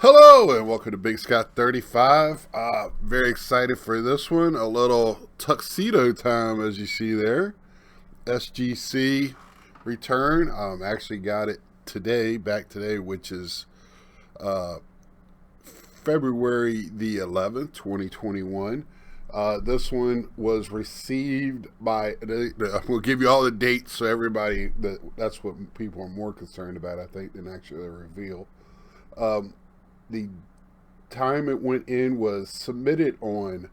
Hello and welcome to Big Scott 35. Very excited for this one. A little tuxedo time, as you see there. SGC return. Actually got it today, back today, which is uh, February the 11th, 2021. This one was received by. We'll give you all the dates so everybody. That's what people are more concerned about, I think, than actually the reveal. Um, the time it went in was submitted on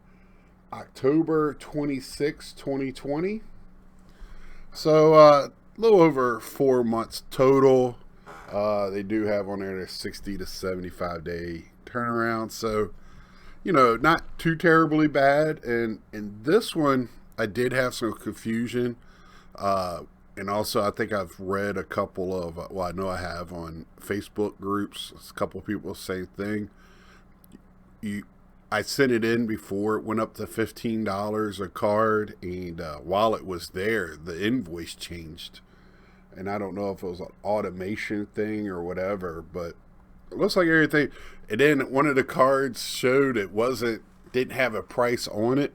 October 26, 2020. So a little over 4 months total. They do have on there a 60 to 75-day turnaround. So, not too terribly bad. And in this one, I did have some confusion. And also, I think I've read a couple of, I know I have on Facebook groups, a couple of people, same thing. You, I sent it in before it went up to $15 a card, and while it was there, the invoice changed. And I don't know if it was an automation thing or whatever, but it looks like everything. And then one of the cards showed didn't have a price on it,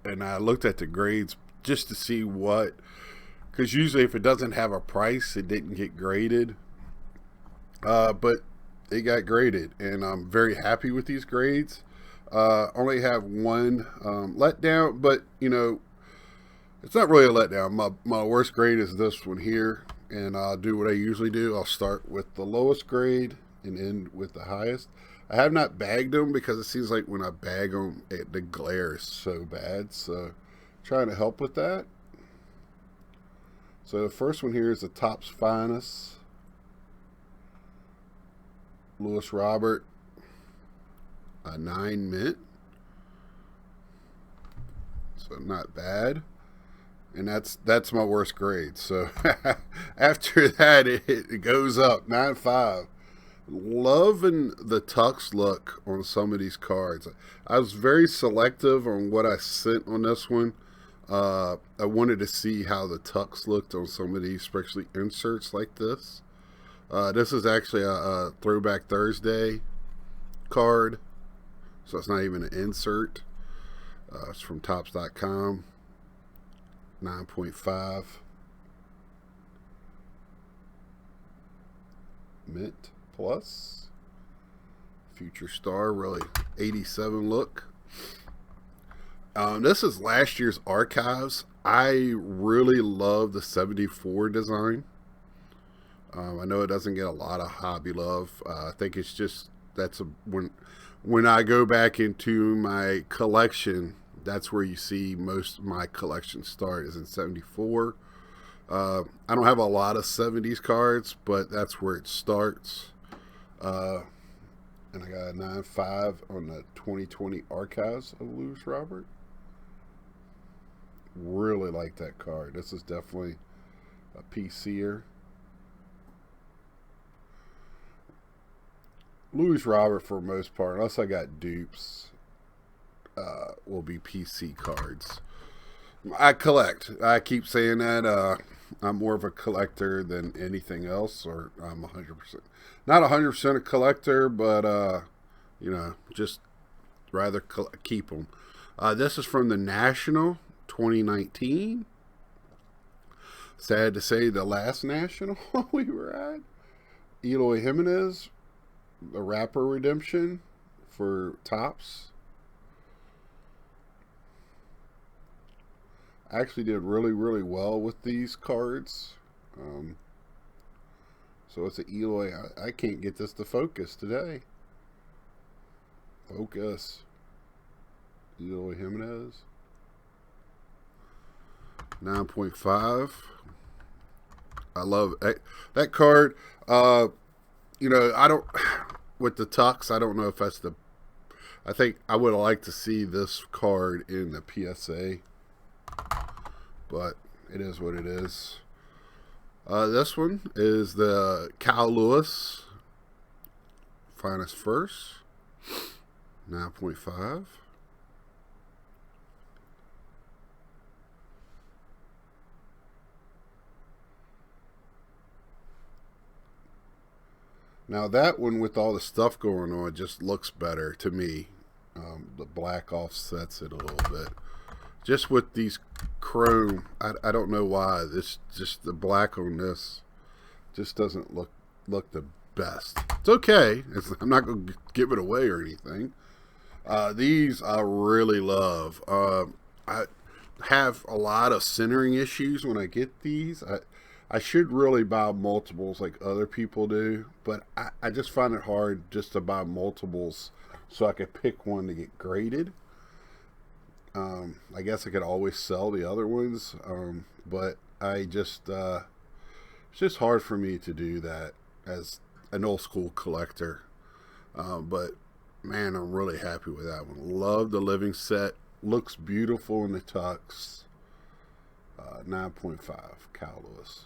and I looked at the grades just to see what, because usually if it doesn't have a price, it didn't get graded. But it got graded, and I'm very happy with these grades. Only have one letdown, but it's not really a letdown. My worst grade is this one here, and I'll do what I usually do. I'll start with the lowest grade and end with the highest. I have not bagged them because it seems like when I bag them, the glare is so bad. So, trying to help with that. So the first one here is the Topps Finest. Lewis Robert, a 9 mint. So not bad. And that's my worst grade. So after that, it goes up 9.5. Loving the tux look on some of these cards. I was very selective on what I sent on this one. I wanted to see how the tux looked on some of these, especially inserts like this. This is actually a Throwback Thursday card, so it's not even an insert. It's from Topps.com, 9.5 mint plus. Future Star, really 87 look. This is last year's archives. I really love the 74 design. I know it doesn't get a lot of hobby love. I think it's just when I go back into my collection, that's where you see most of my collection start is in 74. I don't have a lot of 70s cards, but that's where it starts. And I got a 9.5 on the 2020 archives of Lewis Robert. Really like that card. This is definitely a PCer. Lewis Robert, for the most part, unless I got dupes, will be PC cards. I collect. I keep saying that. I'm more of a collector than anything else, or I'm 100%. Not 100% a collector, but, just rather keep them. This is from the National 2019. Sad to say, the last National we were at. Eloy Jimenez, the Rapper Redemption for Topps. I actually did really, really well with these cards. So it's an Eloy. I can't get this to focus today. Focus. Eloy Jimenez. 9.5. I love that card. I don't, with the tux, I don't know if I think I would have liked to see this card in the PSA, but it is what it is. This one is the Cal Lewis Finest First, 9.5. Now that one with all the stuff going on just looks better to me. The black offsets it a little bit. Just with these chrome, I don't know why. This just the black on this just doesn't look the best. It's okay. I'm not going to give it away or anything. These I really love. I have a lot of centering issues when I get these. I should really buy multiples like other people do, but I just find it hard just to buy multiples so I could pick one to get graded. I guess I could always sell the other ones, but I just it's just hard for me to do that as an old school collector. But man, I'm really happy with that one. Love the living set. Looks beautiful in the tux. 9.5 Kyle Lewis.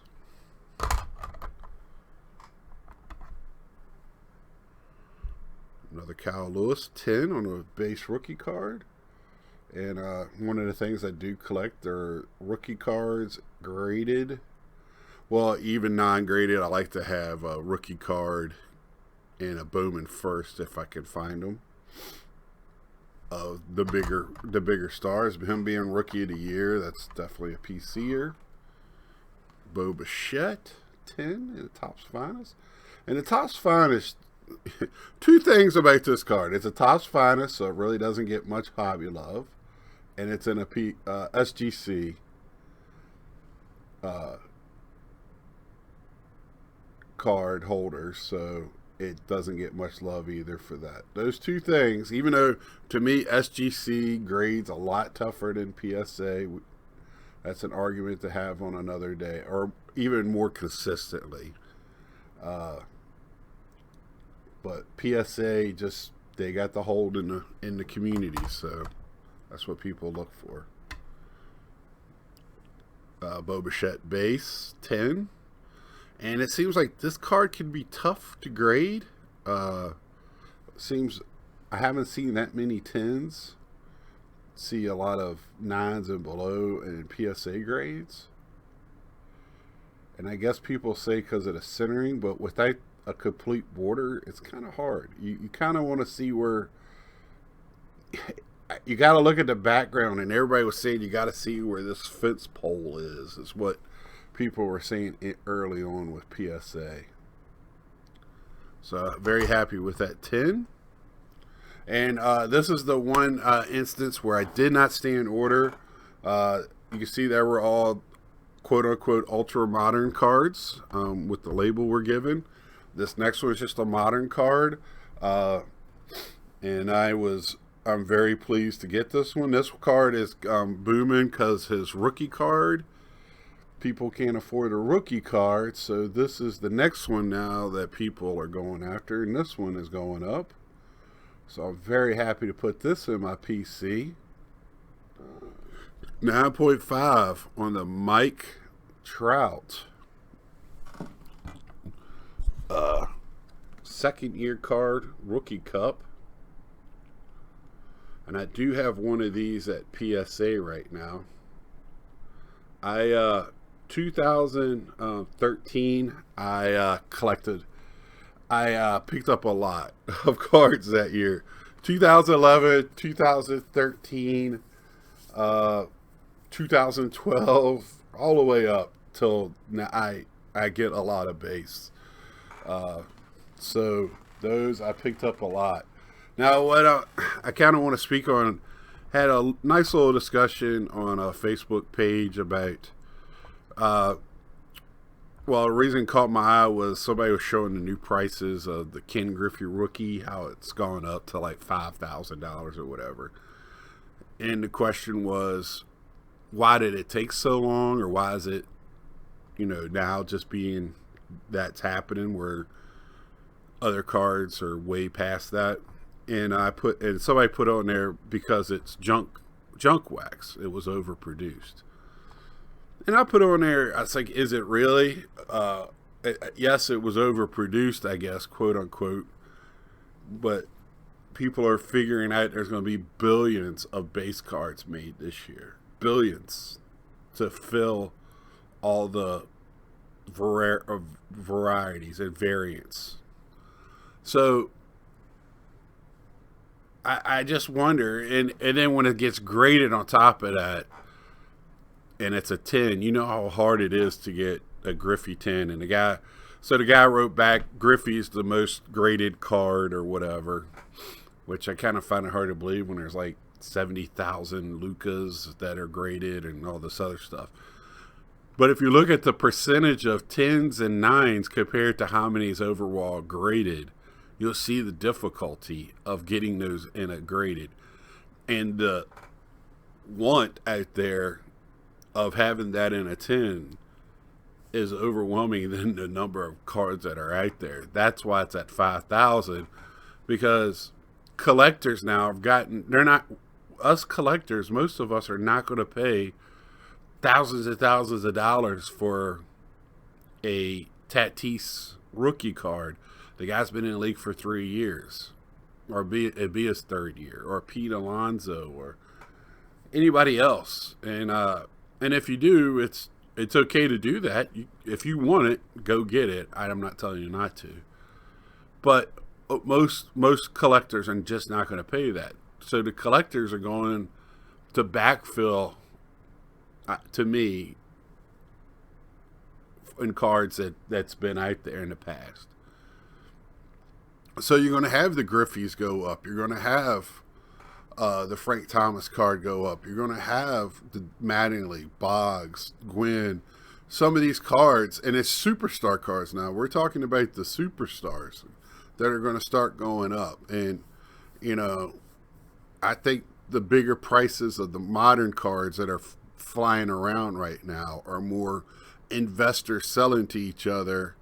Another Kyle Lewis 10 on a base rookie card. And one of the things I do collect are rookie cards graded. Well, even non-graded, I like to have a rookie card and a Bowman first if I can find them. The bigger stars, him being rookie of the year, that's definitely a PC'er. Bo Bichette 10 in the Topps Finest. And the Topps Finest, two things about this card. It's a Topps Finest, so it really doesn't get much hobby love. And it's in a SGC card holder, so it doesn't get much love either for that. Those two things, even though to me SGC grades a lot tougher than PSA, that's an argument to have on another day, or even more consistently. But PSA just, they got the hold in the community, so that's what people look for. Bo Bichette base 10. And it seems like this card can be tough to grade. Seems I haven't seen that many 10s. See a lot of 9s and below and PSA grades. And I guess people say because of the centering, but without a complete border, it's kind of hard. You kind of want to see where... You got to look at the background, and everybody was saying you got to see where this fence pole is what people were saying early on with PSA. So very happy with that 10. And this is the one instance where I did not stay in order. You can see there were all quote-unquote ultra-modern cards with the label we're given. This next one is just a modern card. And I'm very pleased to get this one. This card is booming because his rookie card, people can't afford a rookie card, so this is the next one now that people are going after, and this one is going up. So I'm very happy to put this in my PC. 9.5 on the Mike Trout. Second year card, rookie cup. And I do have one of these at PSA right now. 2013, I collected. I picked up a lot of cards that year. 2011, 2013, 2012, all the way up till now. I get a lot of base. So those I picked up a lot. Now, what I kind of want to speak on, had a nice little discussion on a Facebook page about, well, the reason it caught my eye was somebody was showing the new prices of the Ken Griffey rookie, how it's gone up to like $5,000 or whatever. And the question was, why did it take so long, or why is it, now just being that's happening where other cards are way past that? And somebody put on there because it's junk wax. It was overproduced. And I put on there, I was like, is it really? Yes, it was overproduced, I guess, quote unquote. But people are figuring out there's going to be billions of base cards made this year. Billions to fill all the varieties and variants. So I just wonder, and then when it gets graded on top of that, and it's a 10, you know how hard it is to get a Griffey 10. And the guy wrote back, Griffey's the most graded card or whatever, which I kind of find it hard to believe when there's like 70,000 Lucas that are graded and all this other stuff. But if you look at the percentage of 10s and 9s compared to how many is overall graded, you'll see the difficulty of getting those in a graded. And the want out there of having that in a 10 is overwhelming than the number of cards that are out there. That's why it's at 5,000, because collectors now have gotten, they're not, us collectors, most of us are not going to pay thousands and thousands of dollars for a Tatis rookie card. The guy's been in the league for 3 years, or it'd be his third year, or Pete Alonso, or anybody else. And if you do, it's okay to do that. If you want it, go get it. I'm not telling you not to. But most collectors are just not going to pay that. So the collectors are going to backfill, to me, in cards that's been out there in the past. So you're going to have the Griffeys go up. You're going to have the Frank Thomas card go up. You're going to have the Mattingly, Boggs, Gwynn, some of these cards, and it's superstar cards now. We're talking about the superstars that are going to start going up. And, you know, I think the bigger prices of the modern cards that are flying around right now are more investors selling to each other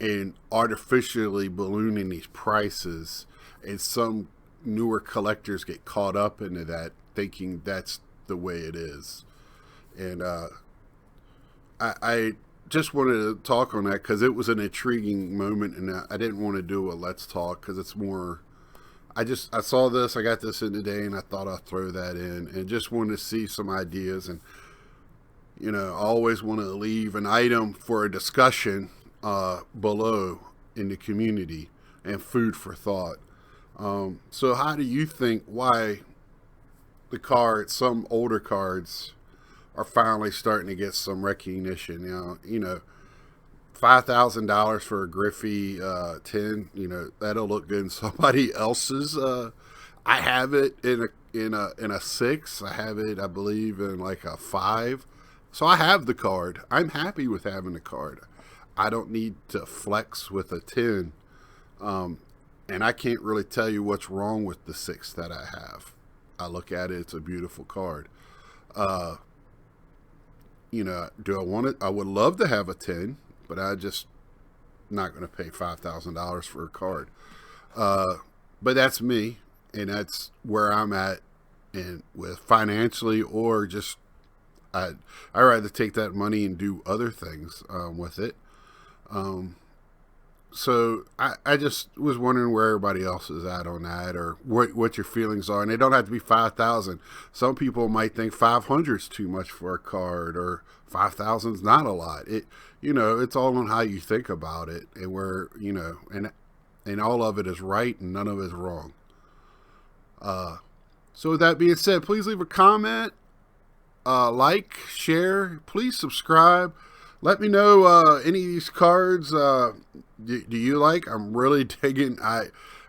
and artificially ballooning these prices, and some newer collectors get caught up into that, thinking that's the way it is. And I just wanted to talk on that because it was an intriguing moment, and I didn't want to do a Let's Talk because it's more, I saw this, I got this in today, and I thought I'd throw that in, and just wanted to see some ideas. And, you know, I always want to leave an item for a discussion below in the community and food for thought. So how do you think why the cards, some older cards, are finally starting to get some recognition? You know, $5,000 for a Griffey 10, you know, that'll look good in somebody else's. I have it in a 6. I have it, I believe, in like a 5. So I have the card. I'm happy with having the card. I don't need to flex with a 10. And I can't really tell you what's wrong with the 6 that I have. I look at it, it's a beautiful card. You know, do I want it? I would love to have a 10, but I just not going to pay $5,000 for a card. But that's me, and that's where I'm at, and with financially, or just I'd rather take that money and do other things with it. So I just was wondering where everybody else is at on that, or what your feelings are. And they don't have to be 5,000. Some people might think 500 is too much for a card, or 5,000 is not a lot. You know, it's all on how you think about it, and where, you know, and all of it is right and none of it is wrong. So with that being said, please leave a comment, like, share, please subscribe. Let me know any of these cards do you like. I'm really digging.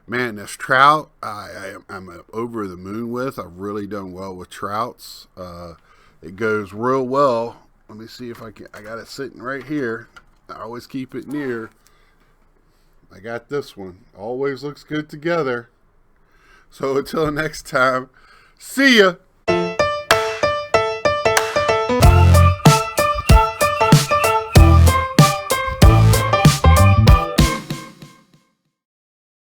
Man, this Trout, I'm over the moon with. I've really done well with Trouts. It goes real well. Let me see if I can. I got it sitting right here. I always keep it near. I got this one. Always looks good together. So until next time, see ya.